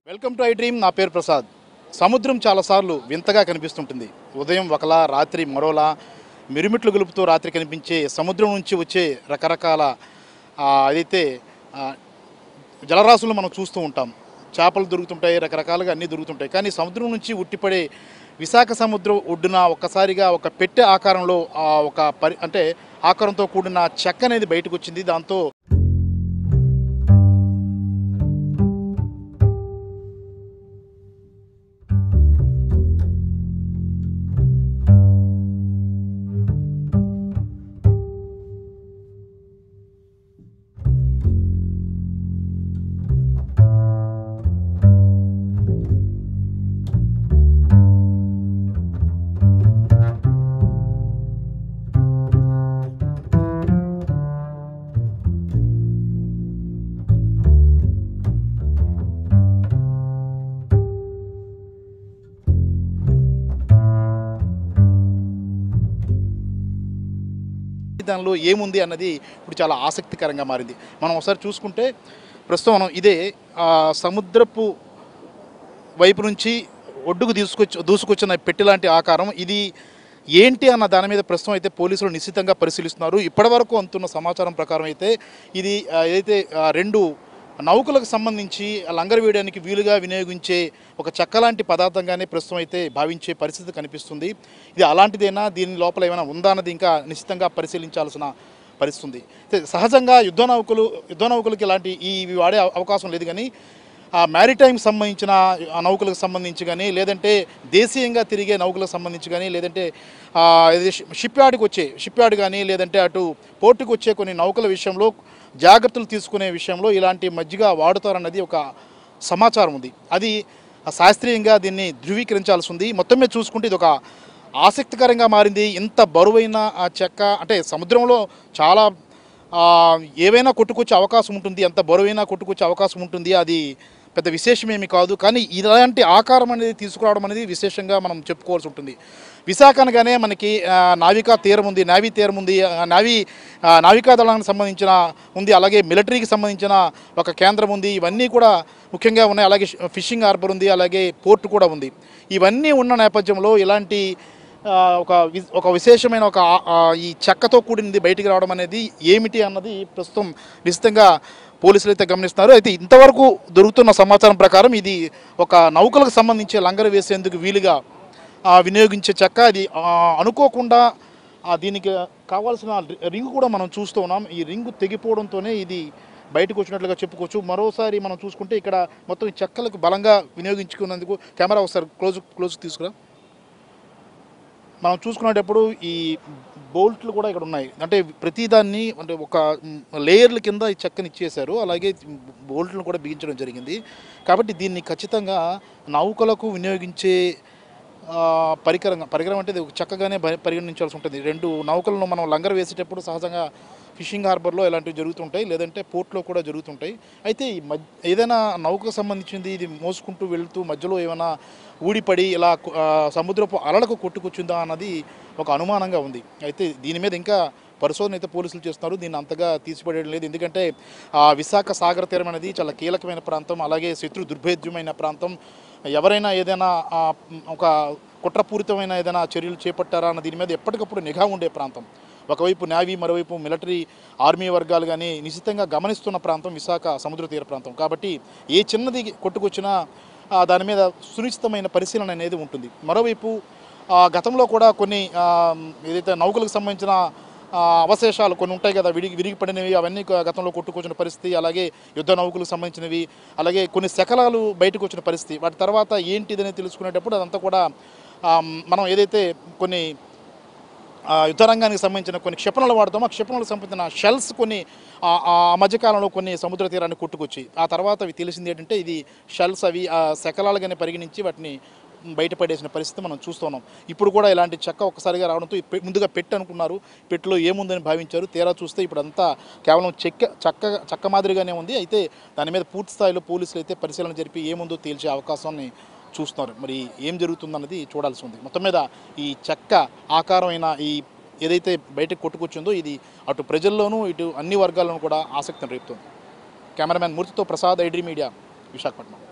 Welcome to I dream. నా పేరు ప్రసాద్. సముద్రం చాలాసార్లు వింతగా కనిపిస్తుంటుంది. ఉదయం ఒకలా, రాత్రి మరోలా మిరుమిట్లు గొలుపుతూ రాత్రి కనిపించే సముద్రం నుంచి వచ్చే రకరకాల అదైతే జలరాశులు మనం చూస్తూ ఉంటాం. చేపలు దొరుకుతుంటాయి, రకరకాలుగా అన్నీ దొరుకుతుంటాయి. కానీ సముద్రం నుంచి ఉట్టిపడే విశాఖ సముద్రం ఒడ్డున ఒక్కసారిగా ఒక పెట్టె ఆకారంలో అంటే ఆకారంతో కూడిన చెక్క అనేది బయటకు వచ్చింది. దాంతో దానిలో ఏముంది అన్నది ఇప్పుడు చాలా ఆసక్తికరంగా మారింది. మనం ఒకసారి చూసుకుంటే ప్రస్తుతం మనం ఇదే సముద్రపు వైపు నుంచి ఒడ్డుకు దూసుకొచ్చిన పెట్టెలాంటి ఆకారం. ఇది ఏంటి అన్న దాని మీద ప్రస్తుతం అయితే పోలీసులు నిశ్చితంగా పరిశీలిస్తున్నారు. ఇప్పటివరకు అందుతున్న సమాచారం ప్రకారం అయితే ఇది ఏదైతే రెండు నౌకలకు సంబంధించి లంగరు వేయడానికి వీలుగా వినియోగించే ఒక చెక్కలాంటి పదార్థంగానే ప్రస్తుతం అయితే భావించే పరిస్థితి కనిపిస్తుంది. ఇది అలాంటిదేనా, దీని లోపల ఏమైనా ఉందా అన్నది ఇంకా నిశ్చితంగా పరిశీలించాల్సిన పరిస్థితి. సహజంగా యుద్ధ నౌకలకి ఇలాంటి ఇవి వాడే అవకాశం లేదు. కానీ మ్యారిటైమ్ సంబంధించిన నౌకలకు సంబంధించి కానీ, లేదంటే దేశీయంగా తిరిగే నౌకలకు సంబంధించి కానీ, లేదంటే షిప్ యార్డ్ కానీ, లేదంటే అటు పోర్టుకు వచ్చే కొన్ని నౌకల విషయంలో జాగ్రత్తలు తీసుకునే విషయంలో ఇలాంటి మజ్జిగ వాడుతారన్నది ఒక సమాచారం ఉంది. అది శాస్త్రీయంగా దీన్ని ధృవీకరించాల్సి ఉంది. మొత్తం మీద చూసుకుంటే ఇది ఒక ఆసక్తికరంగా మారింది. ఇంత బరువైన చెక్క అంటే సముద్రంలో చాలా ఏవైనా కొట్టుకొచ్చే అవకాశం ఉంటుంది, ఎంత బరువైనా కొట్టుకొచ్చే అవకాశం ఉంటుంది. అది పెద్ద విశేషమేమి కాదు. కానీ ఇలాంటి ఆకారం అనేది తీసుకురావడం అనేది విశేషంగా మనం చెప్పుకోవాల్సి ఉంటుంది. విశాఖ అనగానే మనకి నావికా తీరం ఉంది, నావికా దళానికి సంబంధించిన ఉంది, అలాగే మిలిటరీకి సంబంధించిన ఒక కేంద్రం ఉంది. ఇవన్నీ కూడా ముఖ్యంగా ఉన్నాయి. అలాగే ఫిషింగ్ హార్బర్ ఉంది, అలాగే పోర్టు కూడా ఉంది. ఇవన్నీ ఉన్న నేపథ్యంలో ఇలాంటి ఒక విశేషమైన ఈ చెక్కతో కూడినది బయటికి రావడం అనేది ఏమిటి అన్నది ప్రస్తుతం నిశ్చితంగా పోలీసులు అయితే గమనిస్తున్నారు. అయితే ఇంతవరకు దొరుకుతున్న సమాచారం ప్రకారం ఇది ఒక నౌకలకు సంబంధించి లంగరు వేసేందుకు వీలుగా వినియోగించే చెక్క. అది అనుకోకుండా దీనికి కావాల్సిన రింగు కూడా మనం చూస్తూ ఉన్నాం. ఈ రింగు తెగిపోవడంతోనే ఇది బయటకు వచ్చినట్లుగా చెప్పుకోవచ్చు. మరోసారి మనం చూసుకుంటే ఇక్కడ మొత్తం ఈ చెక్కలకు బలంగా వినియోగించుకున్నందుకు కెమెరా ఒకసారి క్లోజ్ తీసుకురా. మనం చూసుకునేటప్పుడు ఈ బోల్ట్లు కూడా ఇక్కడ ఉన్నాయి. అంటే ప్రతిదాన్ని అంటే ఒక లేయర్ల కింద ఈ చెక్కని ఇచ్చేశారు. అలాగే బోల్ట్లను కూడా బిగించడం జరిగింది. కాబట్టి దీన్ని ఖచ్చితంగా నౌకలకు వినియోగించే పరికరం అంటే ఇది చక్కగానే పరిగణించాల్సి ఉంటుంది. రెండు నౌకలను మనం లంగర్ వేసేటప్పుడు సహజంగా ఫిషింగ్ హార్బర్లో ఇలాంటివి జరుగుతుంటాయి, లేదంటే పోర్ట్లో కూడా జరుగుతుంటాయి. అయితే ఏదైనా నౌకకు సంబంధించింది ఇది మోసుకుంటూ వెళ్తూ మధ్యలో ఏమైనా ఊడిపడి ఇలా సముద్రపు అలలకు కొట్టుకొచ్చిందా అన్నది ఒక అనుమానంగా ఉంది. అయితే దీని మీద ఇంకా పరిశోధన అయితే పోలీసులు చేస్తున్నారు. దీన్ని అంతగా తీసిపడేయడం లేదు. ఎందుకంటే విశాఖ సాగర తీరం అనేది చాలా కీలకమైన ప్రాంతం, అలాగే శత్రు దుర్భేద్యమైన ప్రాంతం. ఎవరైనా ఏదైనా ఒక కుట్రపూరితమైన ఏదైనా చర్యలు చేపట్టారా అన్న దీని మీద ఎప్పటికప్పుడు నిఘా ఉండే ప్రాంతం. ఒకవైపు నేవీ, మరోవైపు మిలిటరీ, ఆర్మీ వర్గాలు కానీ నిశ్చితంగా గమనిస్తున్న ప్రాంతం విశాఖ సముద్ర తీర ప్రాంతం. కాబట్టి ఏ చిన్నది కొట్టుకొచ్చినా దాని మీద సునిశ్చితమైన పరిశీలన అనేది ఉంటుంది. మరోవైపు గతంలో కూడా కొన్ని ఏదైతే నౌకలకు సంబంధించిన అవశేషాలు కొన్ని ఉంటాయి కదా, విరిగిపడినవి, అవన్నీ గతంలో కొట్టుకొచ్చిన పరిస్థితి. అలాగే యుద్ధ నౌకలకు సంబంధించినవి, అలాగే కొన్ని శకలాలు బయటకు వచ్చిన పరిస్థితి. వాటి తర్వాత ఏంటిదని తెలుసుకునేటప్పుడు అదంతా కూడా మనం ఏదైతే కొన్ని యుద్ధ రంగానికి సంబంధించిన కొన్ని క్షిపణులు వాడతామో ఆ క్షిపణులకు సంబంధించిన షెల్స్ కొన్ని మధ్యకాలంలో కొన్ని సముద్ర తీరాన్ని కొట్టుకొచ్చి ఆ తర్వాత అవి తెలిసింది ఏంటంటే ఇది షెల్స్, అవి శకలాలుగానే పరిగణించి వాటిని బయటపడేసిన పరిస్థితి మనం చూస్తున్నాం. ఇప్పుడు కూడా ఇలాంటి చెక్క ఒక్కసారిగా రావడంతో ముందుగా పెట్టి అనుకున్నారు, పెట్టిలో ఏముందని భావించారు. తీరా చూస్తే ఇప్పుడు అంతా కేవలం చెక్క మాదిరిగానే ఉంది. అయితే దాని మీద పూర్తి స్థాయిలో పోలీసులు అయితే పరిశీలన జరిపి ఏముందో తేల్చే అవకాశాన్ని చూస్తున్నారు. మరి ఏం జరుగుతుందన్నది చూడాల్సి ఉంది. మొత్తం మీద ఈ చెక్క ఆకారమైన ఈ ఏదైతే బయటకు కొట్టుకొచ్చిందో ఇది అటు ప్రజల్లోనూ ఇటు అన్ని వర్గాల్లోనూ కూడా ఆసక్తిని రేపుతుంది. కెమెరామ్యాన్ మూర్తితో Prasad, I dream media, Visakhapatnam.